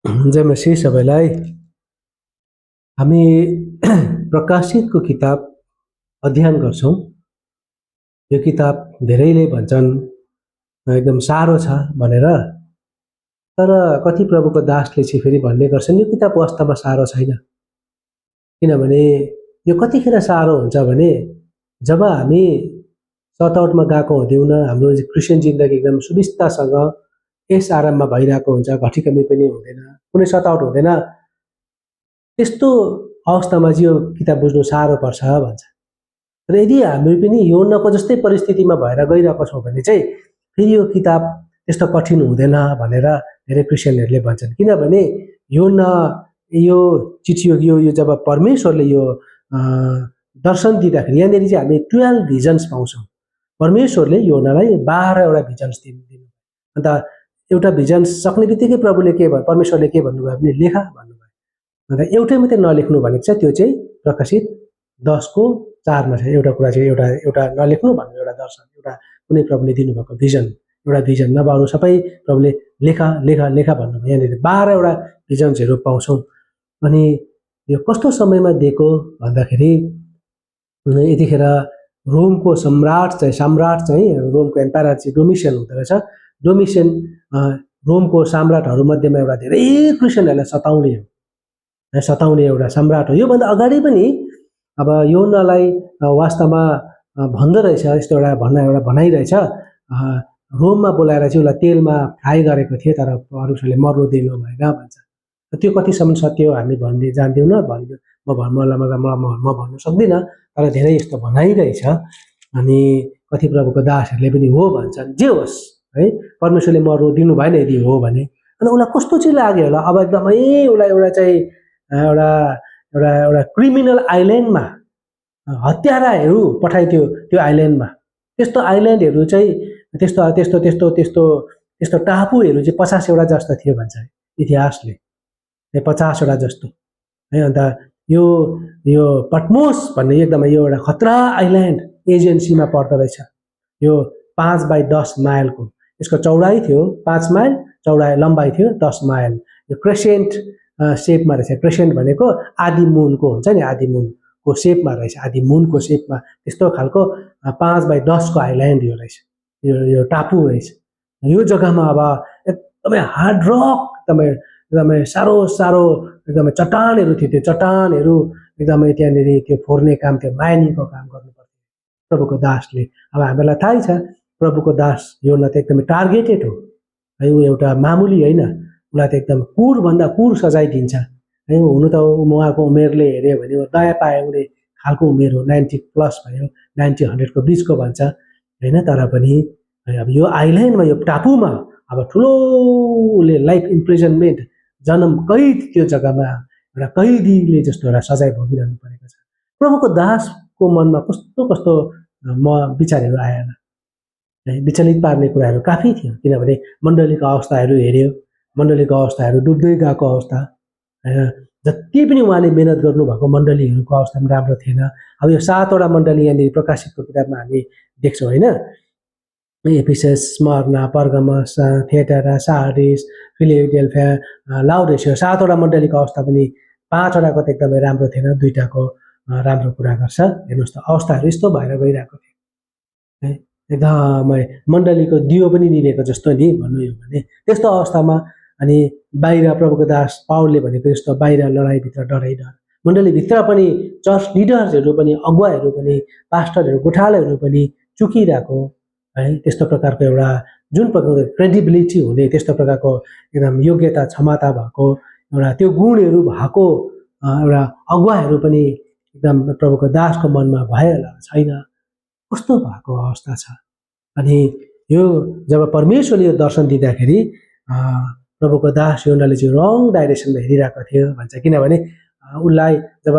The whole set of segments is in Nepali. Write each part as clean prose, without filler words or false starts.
जय मसीह सबैलाई। हामी प्रकाशितको किताब अध्ययन गर्छौं। यो किताब धेरैले भन्छन् एकदम सारो छ भनेर, तर कति प्रभुको दासले चाहिँ फेरि भन्ने गर्छन् यो किताब वास्तवमा सारो छैन। किनभने यो कतिखेर सारो हुन्छ भने जब हामी सताउटमा गएको हुँदैनौँ, हाम्रो क्रिस्चियन जिन्दगी एकदम सुविस्तासँग यस आराममा भइरहेको हुन्छ, घटी कमी पनि हुँदैन, कुनै सताउट हुँदैन। त्यस्तो अवस्थामा चाहिँ यो किताब बुझ्नु साह्रो पर्छ भन्छ। र यदि हामी पनि यूहन्नाको जस्तै परिस्थितिमा भएर गइरहेको छौँ भने चाहिँ फेरि यो किताब त्यस्तो कठिन हुँदैन भनेर धेरै क्रिस्चियनहरूले भन्छन्। किनभने यूहन्ना यो चिठी यो जब परमेश्वरले यो दर्शन दिँदाखेरि यहाँनिर चाहिँ हामी 12 भिजन्स पाउँछौँ। परमेश्वरले यूहन्नालाई 12वटा भिजन्स दिनु। अन्त एउटा भिजन्स सक्ने बित्तिकै प्रभुले के भन्नु, परमेश्वरले के भन्नुभयो भने लेखा भन्नुभयो। अन्त एउटै मात्रै नलेख्नु भनेको छ, त्यो चाहिँ प्रकाशित 10:4 मा छ। एउटा कुरा चाहिँ एउटा नलेख्नु भन्नु, एउटा दर्शन, एउटा कुनै प्रभुले दिनुभएको भिजन, एउटा भिजन नभए अरू सबै प्रभुले लेखा लेखा लेखा भन्नुभयो। यहाँनिर 12वटा भिजन्सहरू पाउँछौँ। अनि यो कस्तो समयमा दिएको भन्दाखेरि यतिखेर रोमको सम्राट चाहिँ रोमको एम्पायर चाहिँ डोमिसियन हुँदो रहेछ। डोमिसियन रोमको सम्राटहरूमध्येमा एउटा धेरै क्रिस्चियनहरूलाई सताउने एउटा सम्राट हो। योभन्दा अगाडि पनि अब यूहन्नालाई वास्तवमा भन्दो रहेछ, यस्तो एउटा भनाइ रहेछ, रोममा बोलाएर चाहिँ उसलाई तेलमा फ्राई गरेको थियो, तर अरूले मर्नु दिनु भएन भन्छ। त्यो कतिसम्म सत्य हो हामी जान्दैनौँ, म भन्नु सक्दिनँ, तर धेरै यस्तो भनाइरहेछ। अनि कति प्रभुको दासहरूले पनि हो भन्छन्। जे होस् है, परमेश्वरले मर्नु दिनु भएन यदि हो भने। अनि उसलाई कस्तो चाहिँ लाग्यो होला, अब एकदमै उसलाई एउटा चाहिँ एउटा क्रिमिनल आइल्यान्डमा हत्याराहरू पठाइदियो। त्यो आइल्यान्डमा त्यस्तो आइल्यान्डहरू चाहिँ त्यस्तो टापुहरू चाहिँ 50वटा जस्तो थियो भन्छ इतिहासले, 50वटा जस्तो है। अन्त यो पटमोस भन्ने एकदमै यो एउटा खतरा आइल्यान्ड एजेन्सीमा पर्दो रहेछ। यो 5/10 माइलको यसको चौडाइ थियो, 5 माइल चौडाइ, लम्बाइ थियो 10 माइल। यो क्रेसेन्ट सेपमा रहेछ। क्रेसेन्ट भनेको आदि मुनको हुन्छ नि, आदि मुनको सेपमा रहेछ, आदि मुनको सेपमा त्यस्तो खालको 5/10 को आइल्यान्ड यो रहेछ, यो टापु रहेछ। यो जग्गामा अब एकदमै हार्ड रक, एकदमै साह्रो एकदमै चट्टानहरू थियो। त्यो चट्टानहरू एकदमै त्यहाँनिर त्यो फोर्ने काम, त्यो माइनिङको काम गर्नुपर्थ्यो प्रभुको दासले। अब हामीलाई थाहै छ प्रभुको दास यूहन्ना त एकदमै टार्गेटेड हो है। ऊ एउटा मामुली होइन, उसलाई त एकदम कुरभन्दा कुर सजाय दिन्छ है। हुनु त उहाँको उमेरले हेऱ्यो भने दया पाए हुने खालको उमेर हो, 90+ भयो, 90-100 को बिचको भन्छ होइन। तर पनि अब यो आइल्यान्डमा, यो टापुमा अब ठुलोले लाइफ इम्प्रिजनमेन्ट, जन्म कैद, त्यो जग्गामा एउटा कैदीले जस्तो एउटा सजाय भोगिरहनु परेको छ। प्रभुको दासको मनमा कस्तो विचारहरू आएन है। विचलित पार्ने कुराहरू काफी थियो, किनभने मण्डलीको अवस्थाहरू हेऱ्यो, मण्डलीको अवस्थाहरू डुब्दै गएको अवस्था होइन। जति पनि उहाँले मेहनत गर्नुभएको मण्डलीहरूको अवस्था पनि राम्रो थिएन। अब यो 7वटा मण्डली यहाँनिर प्रकाशितको किताबमा हामी देख्छौँ होइन। एफिसस, स्मर्ना, पर्गमस, थिएटरा, सार्डिस, फिलाडेल्फिया, लाउडेसिया, 7वटा मण्डलीको अवस्था पनि 5वटाको त एकदमै राम्रो थिएन, 2टाको राम्रो कुरा गर्छ। हेर्नुहोस् त, अवस्थाहरू यस्तो भएर गइरहेको थियो है। एकदमै मण्डलीको दियो पनि निभेको जस्तो नि भन्नु हो भने त्यस्तो अवस्थामा। अनि बाहिर प्रभुको दास पावलले भनेको जस्तो बाहिर लडाइँभित्र डरै डर, मण्डलीभित्र पनि चर्च लिडर्सहरू पनि, अगुवाहरू पनि, पास्टरहरू, गोठालाहरू पनि चुकिरहेको है। त्यस्तो प्रकारको एउटा जुन प्रकारको क्रेडिबिलिटी हुने, त्यस्तो प्रकारको एकदम योग्यता क्षमता भएको एउटा त्यो गुणहरू भएको एउटा अगुवाहरू पनि एकदम प्रभुको दासको मनमा भएला छैन, कस्तो भएको अवस्था छ। अनि यो जब परमेश्वरले यो दर्शन दिँदाखेरि प्रभुको दास यूहन्नाले चाहिँ रङ डाइरेक्सनमा हेरिरहेको थियो भन्छ। किनभने उसलाई जब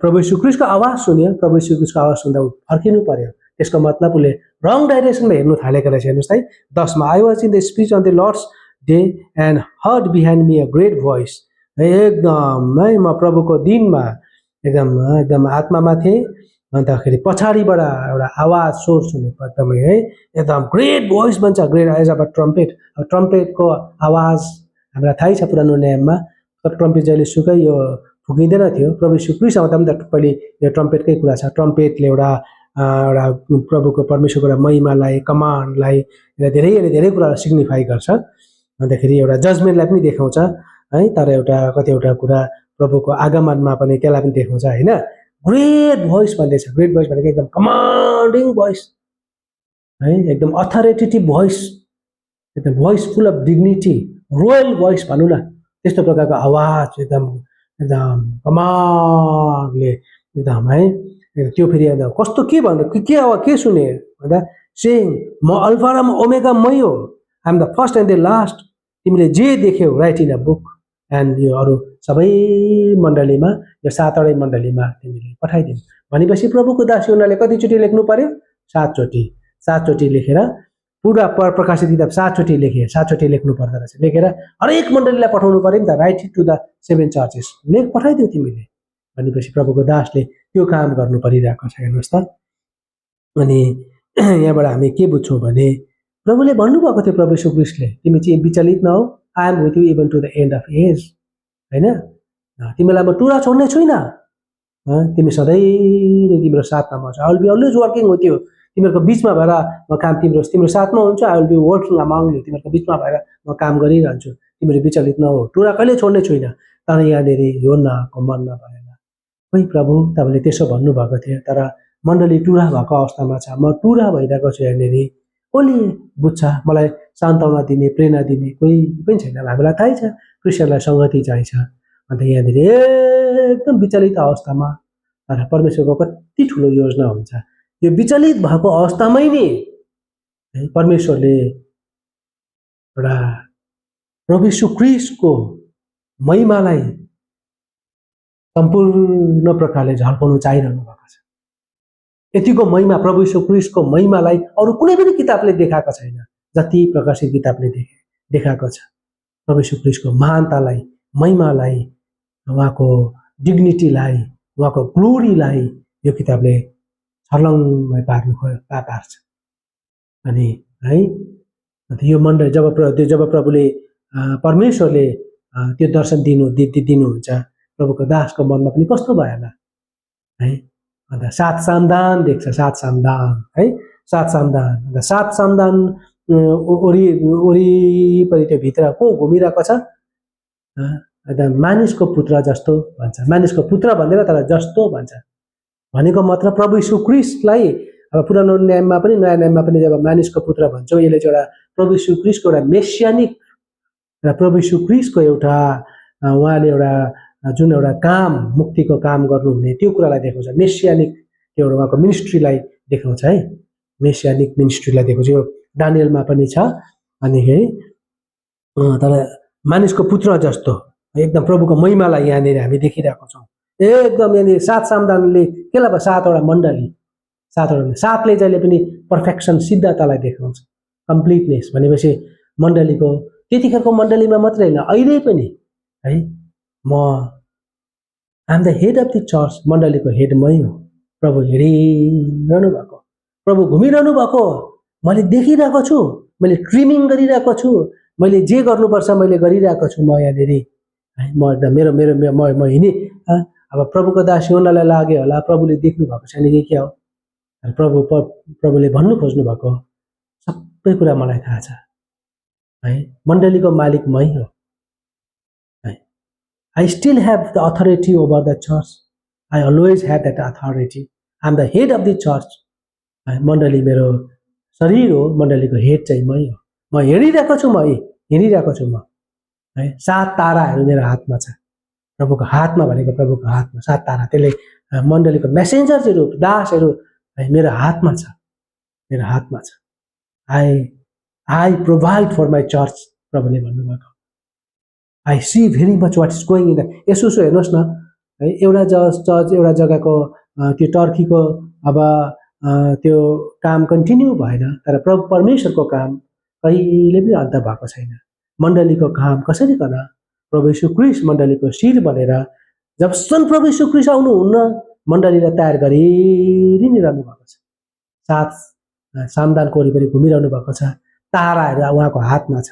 प्रभु यीशु ख्रीष्टको आवाज सुन्यो, प्रभु यीशु ख्रीष्टको आवाज सुन्दा ऊ फर्किनु पर्यो। त्यसको मतलब उसले रङ डाइरेक्सनमा हेर्नु थालेको रहेछ। हेर्नुहोस् है, 10 मा, I was in the spirit on the Lord's day and heard behind me a great voice. एकदमै म प्रभुको दिनमा एकदम आत्मामा थिएँ। अन्तखेरि पछाडिबाट एउटा आवाज स्वर सुनेको एकदमै है, एकदम ग्रेट भोइस भन्छ, ग्रेट एज अ ट्रम्पेट, ट्रम्पेटको आवाज हामीलाई थाहै छ पुरानो नियममा ट्रम्पेट जहिले सुकै यो फुकिँदैन थियो। प्रभु यीशु क्रिस्ट आउँदा पनि त पहिले यो ट्रम्पेटकै कुरा छ। ट्रम्पेटले एउटा प्रभुको परमेश्वरको एउटा महिमालाई, कमान्डलाई, धेरै कुरालाई सिग्निफाई गर्छ। अन्तखेरि एउटा जजमेन्टलाई पनि देखाउँछ है। तर कतिवटा कुरा प्रभुको आगमनमा पनि त्यसलाई पनि देखाउँछ होइन। ग्रेट भोइस भन्दैछ। ग्रेट भोइस भनेको एकदम कमान्डिङ भोइस है, एकदम अथोरिटेटिभ भोइस, एकदम voice full of dignity, royal voice भनौँ न, त्यस्तो प्रकारको आवाज एकदम एकदम कमान्डले एकदम है। त्यो फेरि कस्तो के भन्नु के सुने भन्दा सेङ म अल्फा र ओमेगा मै हो, I am the first and the last. तिमीले जे देख्यौ write in a book and यो अरू सबै मण्डलीमा, यो 7वटै मण्डलीमा तिमीले पठाइदिनु भनेपछि प्रभुको दास योनाले कतिचोटि लेख्नु पर्यो? 7 चोटि। 7 चोटि लेखेर पुरा प्रकाशित किताब 7 चोटि लेखे, 7 चोटि लेख्नु पर्दो रहेछ। लेखेर हरेक मण्डलीलाई पठाउनु पर्यो नि त, राइट टु द 7 चर्चेस, लेख पठाइदियो तिमीले भनेपछि प्रभुको दासले त्यो काम गर्नु परिरहेको छ। हेर्नुहोस् त। अनि यहाँबाट हामी के बुझ्छौँ भने प्रभुले भन्नुभएको थियो, प्रभु यीशु क्रिस्टले, तिमी चाहिँ विचलित नहौ, I am with you even to the end of age होइन। तिमीलाई म टुरा छोड्ने छुइनँ, तिमी सधैँ तिम्रो साथमा म छु। I will be always working with you. तिमीहरूको बिचमा भएर म काम तिम्रो साथमा हुन्छ। I will be working among you. तिमीहरूको बिचमा भएर म काम गरिरहन्छु। तिमीहरू विचलित नहो, टुरा कहिले छोड्ने छुइनँ। तर यहाँनिर योनाको मनमा भएन। खोइ प्रभु तपाईँले त्यसो भन्नुभएको थियो, तर मण्डली टुरा भएको अवस्थामा छ। म टुरा भइरहेको छु। यहाँनिर कसले बुझ्छ? मलाई सान्त्वना दिने, प्रेरणा दिने कोही पनि छैन। हामीलाई थाहै छ क्रिस्चियनलाई सङ्गति चाहिन्छ। अन्त यहाँनिर एकदम विचलित अवस्थामा, तर परमेश्वरको कति ठुलो योजना हुन्छ। यो विचलित भएको अवस्थामै नि परमेश्वरले एउटा प्रभु यीशु क्रिस्टको महिमालाई सम्पूर्ण प्रकारले झल्काउनु चाहिरहनु भएको छ। यतिको महिमा, प्रभु यीशु क्रिस्टको महिमालाई अरू कुनै पनि किताबले देखाएको छैन जति प्रकाशित किताबले देखाएको छ। प्रभु यीशु क्रिस्टको महानतालाई, महिमालाई, उहाँको डिग्निटीलाई, उहाँको ग्लोरीलाई यो किताबले छर्लङ्गै पार्छ। अनि है यो मण्डली जब प्रभुले परमेश्वरले त्यो दर्शन दिनुहुन्छ, प्रभुको दासको मनमा पनि कस्तो भयो होला है। अन्त 7 सामदान देख्छ, 7 सामदान है, 7 सामदान। अन्त 7 सामदान वरिपरि त्यो भित्र को घुमिरहेको छ? एकदम मानिसको पुत्र जस्तो भन्छ। मानिसको पुत्र भन्दैन तर जस्तो भन्छ। भनेको मतलब प्रभु यीशु क्रिस्टलाई अब पुरानो नियममा पनि नयाँ नियममा पनि जब मानिसको पुत्र भन्छौँ, यसले चाहिँ एउटा प्रभु यीशु क्रिस्टको एउटा मेसियानिक र प्रभु यीशु क्रिस्टको एउटा उहाँले एउटा जुन एउटा काम, मुक्तिको काम गर्नुहुने त्यो कुरालाई देखाउँछ। मेसियानिक त्यो एउटा उहाँको मिनिस्ट्रीलाई देखाउँछ है। मेसियानिक मिनिस्ट्रीलाई देखाउँछ। यो दानियलमा पनि छ। अनि तर मानिसको पुत्र जस्तो एकदम प्रभुको महिमालाई यहाँनिर हामी देखिरहेको छौँ। एकदम यहाँनिर 7 सामदानले केलाई भयो? 7वटा मण्डली, 7वटा 7ले जहिले पनि पर्फेक्सन, सिद्धतालाई देखाउँछ, कम्प्लिटनेस। भनेपछि मण्डलीको त्यतिखेरको मण्डलीमा मात्रै होइन, अहिले पनि है, म I am the head of the church, मण्डलीको हेड मै हो। प्रभु हिँडिरहनु भएको, प्रभु घुमिरहनु भएको, मैले देखिरहेको छु, मैले ट्रिमिङ गरिरहेको छु, मैले जे गर्नुपर्छ मैले गरिरहेको छु। म यहाँनिर है, म एकदम म हिँडेँ। अब प्रभुको दास योनालाई लाग्यो होला प्रभुले देख्नु भएको छैन कि क्या हो। प्रभुले भन्नु खोज्नु भएको सबै कुरा मलाई थाहा छ है। मण्डलीको मालिक मै हो है। I still have the authority over the church. I always have that authority. I am the head of the church. मण्डली मेरो शरीर हो, मण्डलीको हेड चाहिँ मै हो। म हिँडिरहेको छु, हिँडिरहेको छु म है। 7 ताराहरू मेरो हातमा छ। प्रभुको हातमा भनेको प्रभुको हातमा 7 तारा, त्यसले मण्डलीको मेसेन्जर्सहरू, दासहरू मेरो हातमा छ, मेरो हातमा छ। I provide for my church, प्रभुले भन्नुभएको। I see very much what is going on in. The हेर्नुहोस् न है, एउटा चर्च एउटा जग्गाको त्यो टर्कीको अब त्यो काम कन्टिन्यू भएन, तर प्रभु परमेश्वरको काम कहिले पनि अन्त भएको छैन। मण्डलीको काम कसरी गर्न? प्रभु यीशु क्रिस्ट मण्डलीको शिर बनेर जबसम्म प्रभु यीशु क्रिस्ट आउनुहुन्न, मण्डलीलाई तयार गरि नै रहनु भएको छ। 7 सामदानको वरिपरि घुमिरहनु भएको छ। ताराहरू उहाँको हातमा छ।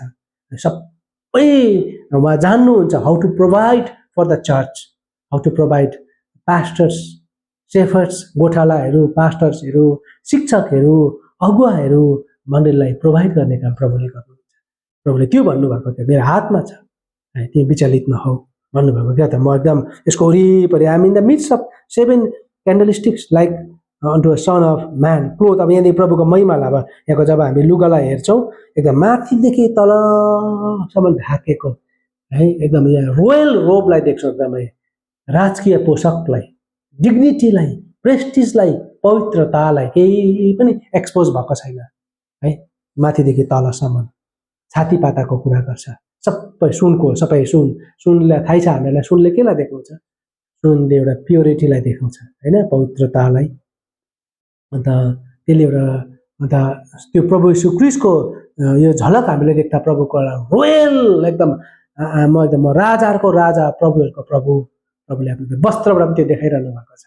सबै उहाँ जान्नुहुन्छ how to provide for the church, how to provide pastors, shepherds, गोठालाहरू, पास्टर्सहरू, शिक्षकहरू, अगुवाहरू, मण्डलीलाई प्रोभाइड गर्ने काम प्रभुले गर्नुहुन्छ। प्रभुले त्यो भन्नुभएको थियो, मेरो हातमा छ, तिमी विचलित नहौ भन्नुभएको क्या त। म एकदम यसको वरिपरि I am in the midst of 7 candlesticks like unto a son of man cloth. अब यहाँदेखि प्रभुको महिमालाई अब यहाँको जब हामी लुगालाई हेर्छौँ एकदम माथिदेखि तलसम्म ढाकेको है, एकदम यहाँ रोयल रोबलाई देख्छौँ, एकदमै राजकीय पोसाकलाई, डिग्निटीलाई, प्रेस्टिजलाई, पवित्रतालाई केही पनि एक्सपोज भएको छैन है। माथिदेखि तलसम्म छाती पाताको कुरा गर्छ, सबै सुनको, सबै सुनलाई थाहै छ हामीलाई, सुनले केलाई देखाउँछ? सुनले एउटा प्योरिटीलाई देखाउँछ होइन, पवित्रतालाई। अन्त त्यसले एउटा अन्त त्यो प्रभु यीशु क्रिस्टको यो झलक हामीले देख्दा प्रभुको रोयल एकदम म राजाहरूको राजा, प्रभुहरूको प्रभु, प्रभुले आफ्नो वस्त्रबाट पनि त्यो देखाइरहनु भएको छ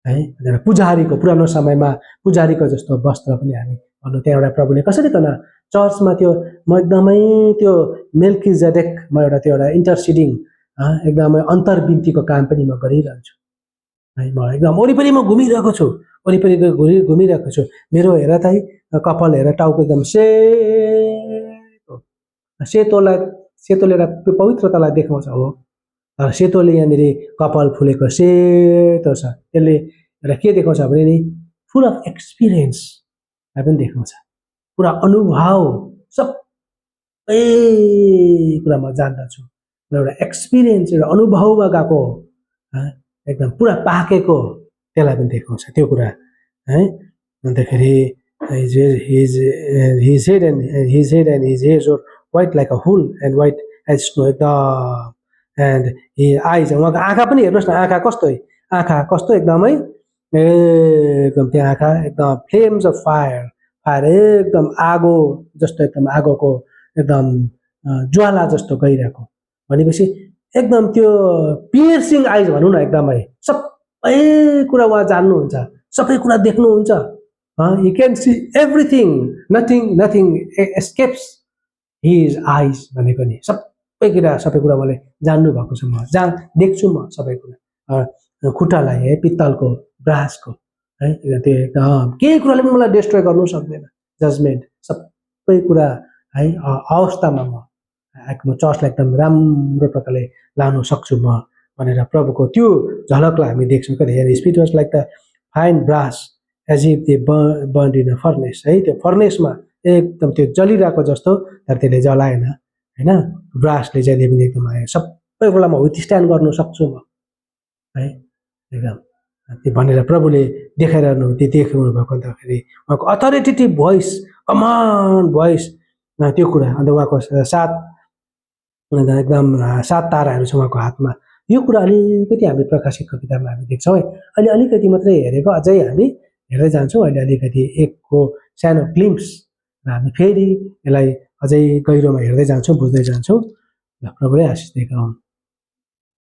है। पुजारीको पुरानो समयमा पुजारीको जस्तो वस्त्र पनि हामी भन्नु, त्यहाँ एउटा प्रभुले कसरी त चर्चमा त्यो म एकदमै त्यो मेल्किजेडेक म एउटा त्यो एउटा इन्टरसिडिङ एकदमै अन्तर्विन्तीको काम पनि म गरिरहन्छु है। म एकदम वरिपरि म घुमिरहेको छु, वरिपरि घुमिरहेको छु। मेरो हेर त है कपाल हेर, टाउको एकदम सेतोले एउटा पवित्रतालाई देखाउँछ हो। तर सेतोले यहाँनिर कपाल फुलेको सेतो छ, त्यसले एउटा के देखाउँछ भने नि फुल अफ एक्सपिरियन्सलाई पनि देखाउँछ, पुरा अनुभव, सबै कुरा म जान्दछु, एउटा एक्सपिरियन्स, एउटा अनुभवमा गएको एकदम पुरा पाकेको, त्यसलाई पनि देखाउँछ त्यो कुरा है। अन्तखेरि his head and his hairs were white like a wool and white as snow, एकदम एन्ड हि आइज, उहाँको आँखा पनि हेर्नुहोस् न, आँखा कस्तो एकदमै एकदम, त्यो आँखा एकदम फ्लेम्स अफ फायर एकदम आगो जस्तो, एकदम आगोको एकदम ज्वाला जस्तो गइरहेको भनेपछि एकदम त्यो पियर्सिङ आइज भनौँ न, एकदमै सबै कुरा उहाँ जान्नुहुन्छ, सबै कुरा देख्नुहुन्छ। You can see everything, nothing escapes his eyes भनेको नि, सबै कुरा मैले जान्नु भएको छ, म देख्छु म सबै कुरा। खुट्टालाई है पित्तलको ब्रासको है, त्यो एकदम केही कुराले पनि मलाई डिस्ट्रोय गर्नु सक्दैन, जजमेन्ट सबै कुरा है अवस्थामा म चर्चलाई एकदम राम्रो प्रकारले लानु सक्छु म भनेर प्रभुको त्यो झलकलाई हामी देख्छौँ। कति spirit was like the fine brass as if they burned in a furnace है, त्यो फर्नेसमा एकदम त्यो जलिरहेको जस्तो, तर त्यसले जलाएन होइन, ब्रासले जहिले पनि एकदम सबै कुरामा विथस्ट्यान्ड गर्नु सक्छु म है एकदम, त्यो भनेर प्रभुले देखाइरहनु, त्यो देखाउनु भएको। अन्तखेरि उहाँको अथोरिटेटिभ भोइस, कमान्ड भोइस, त्यो कुरा। अन्त उहाँको एकदम 7 ताराहरू छ उहाँको हातमा। यो कुरा अलिकति हामी प्रकाशितको किताबमा हामी देख्छौँ है, अहिले अलिकति मात्रै हेरेको, अझै हामी हेर्दै जान्छौँ। अहिले अलिकति एकको सानो ग्लिम्स र हामी फेरि यसलाई अझै गहिरोमा हेर्दै जान्छौँ, बुझ्दै जान्छौँ। प्रभुले आशिष दिएका हुन्।